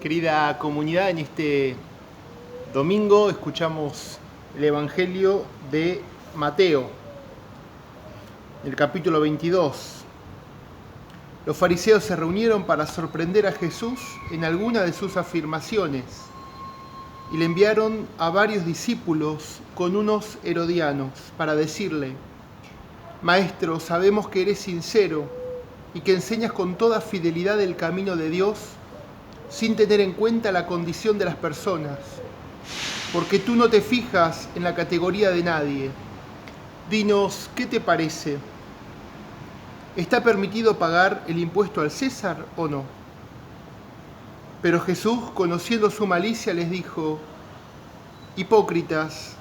Querida comunidad, en este domingo escuchamos el Evangelio de Mateo, el capítulo 22. Los fariseos se reunieron para sorprender a Jesús en alguna de sus afirmaciones y le enviaron a varios discípulos con unos herodianos para decirle: Maestro, sabemos que eres sincero y que enseñas con toda fidelidad el camino de Dios sin tener en cuenta la condición de las personas, porque tú no te fijas en la categoría de nadie. Dinos, ¿qué te parece? ¿Está permitido pagar el impuesto al César o no? Pero Jesús, conociendo su malicia, les dijo: Hipócritas,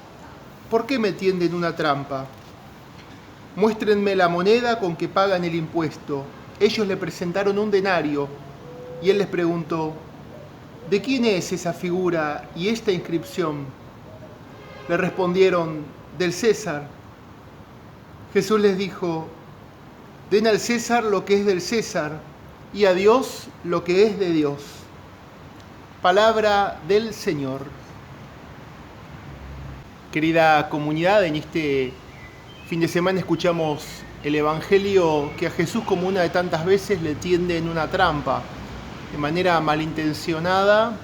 ¿por qué me tienden una trampa? Muéstrenme la moneda con que pagan el impuesto. Ellos le presentaron un denario y él les preguntó: ¿de quién es esa figura y esta inscripción? Le respondieron: del César. Jesús les dijo: den al César lo que es del César y a Dios lo que es de Dios. Palabra del Señor. Querida comunidad, en este fin de semana escuchamos el Evangelio que a Jesús, como una de tantas veces, le tienden una trampa. De manera malintencionada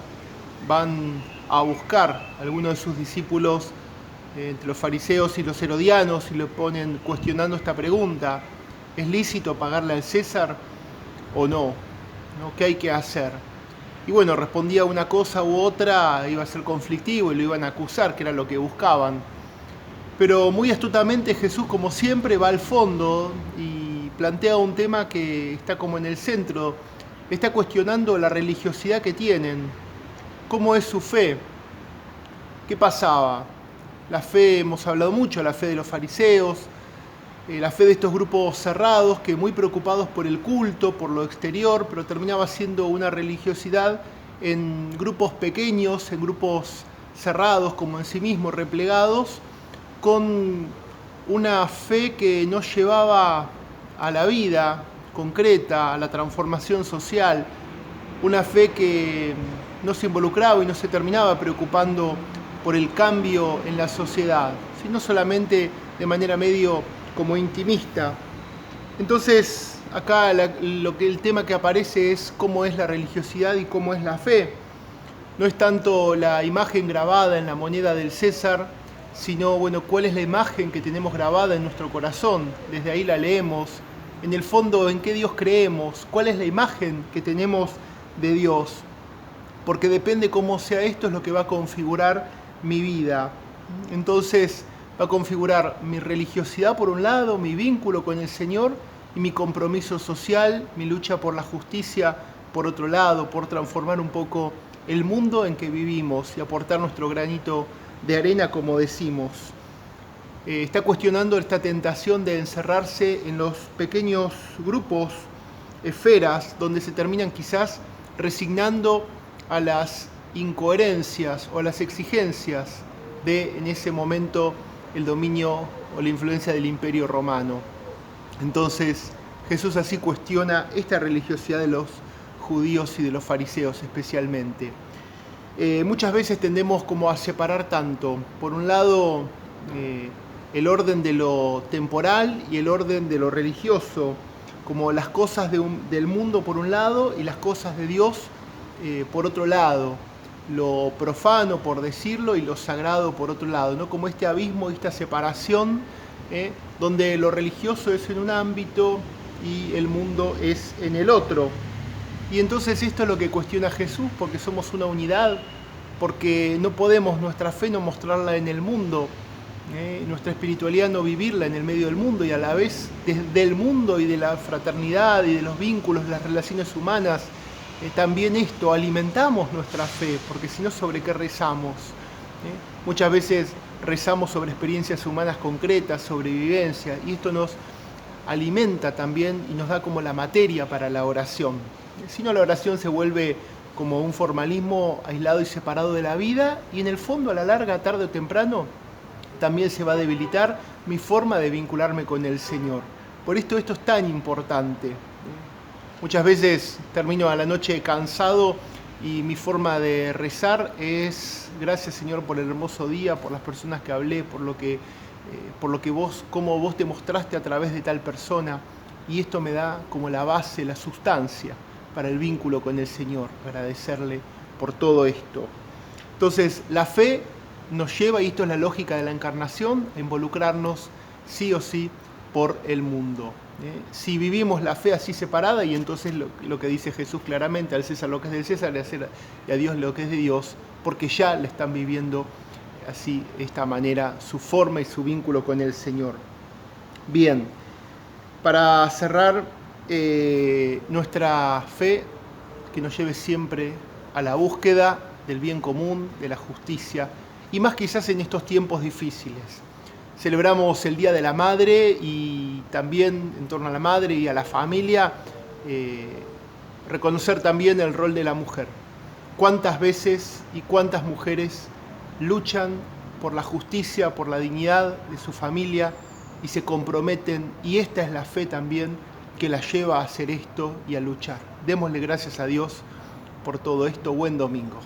van a buscar a algunos de sus discípulos entre los fariseos y los herodianos y le ponen cuestionando esta pregunta: ¿es lícito pagarle al César o no? ¿Qué hay que hacer? Y bueno, respondía una cosa u otra, iba a ser conflictivo y lo iban a acusar, que era lo que buscaban. Pero muy astutamente Jesús, como siempre, va al fondo y plantea un tema que está como en el centro. Está cuestionando la religiosidad que tienen, cómo es su fe, qué pasaba. La fe, hemos hablado mucho, la fe de los fariseos, la fe de estos grupos cerrados que muy preocupados por el culto, por lo exterior, pero terminaba siendo una religiosidad en grupos pequeños, en grupos cerrados, como en sí mismos, replegados, con una fe que no llevaba a la vida concreta, a la transformación social, una fe que no se involucraba y no se terminaba preocupando por el cambio en la sociedad, sino solamente de manera medio como intimista. Entonces, acá el tema que aparece es cómo es la religiosidad y cómo es la fe. No es tanto la imagen grabada en la moneda del César, sino, cuál es la imagen que tenemos grabada en nuestro corazón. Desde ahí la leemos. En el fondo, ¿en qué Dios creemos? ¿Cuál es la imagen que tenemos de Dios? Porque depende cómo sea esto, es lo que va a configurar mi vida. Entonces, va a configurar mi religiosidad por un lado, mi vínculo con el Señor, y mi compromiso social, mi lucha por la justicia por otro lado, por transformar un poco el mundo en que vivimos y aportar nuestro granito de arena, como decimos. Está cuestionando esta tentación de encerrarse en los pequeños grupos, esferas, donde se terminan quizás resignando a las incoherencias o a las exigencias de, en ese momento, el dominio o la influencia del Imperio Romano. Entonces, Jesús así cuestiona esta religiosidad de los judíos y de los fariseos especialmente. Muchas veces tendemos como a separar tanto, por un lado, el orden de lo temporal y el orden de lo religioso, como las cosas del mundo por un lado y las cosas de Dios por otro lado, lo profano por decirlo y lo sagrado por otro lado, ¿no? Como este abismo, esta separación, donde lo religioso es en un ámbito y el mundo es en el otro. Y entonces esto es lo que cuestiona Jesús, porque somos una unidad, porque no podemos nuestra fe no mostrarla en el mundo, nuestra espiritualidad no vivirla en el medio del mundo, y a la vez desde el mundo y de la fraternidad y de los vínculos, de las relaciones humanas, también esto, alimentamos nuestra fe, porque si no, ¿sobre qué rezamos? Muchas veces rezamos sobre experiencias humanas concretas, sobre vivencias, y esto nos alimenta también y nos da como la materia para la oración. Si no, la oración se vuelve como un formalismo aislado y separado de la vida, y en el fondo, a la larga, tarde o temprano, también se va a debilitar mi forma de vincularme con el Señor. Por esto es tan importante. Muchas veces termino a la noche cansado Y mi forma de rezar es: gracias, Señor, por el hermoso día, por las personas que hablé, por lo que cómo vos te mostraste a través de tal persona. Y esto me da como la base, la sustancia para el vínculo con el Señor, agradecerle por todo esto. Entonces, la fe nos lleva, y esto es la lógica de la encarnación, a involucrarnos sí o sí por el mundo. Si vivimos la fe así separada, y entonces lo que dice Jesús claramente: al César lo que es del César y a Dios lo que es de Dios, porque ya le están viviendo así, de esta manera, su forma y su vínculo con el Señor. Bien, para cerrar, nuestra fe que nos lleve siempre a la búsqueda del bien común, de la justicia, y más quizás en estos tiempos difíciles. Celebramos el Día de la Madre, y también en torno a la madre y a la familia, reconocer también el rol de la mujer. ¿Cuántas veces y cuántas mujeres luchan por la justicia, por la dignidad de su familia y se comprometen? Y esta es la fe también que la lleva a hacer esto y a luchar. Démosle gracias a Dios por todo esto. Buen domingo.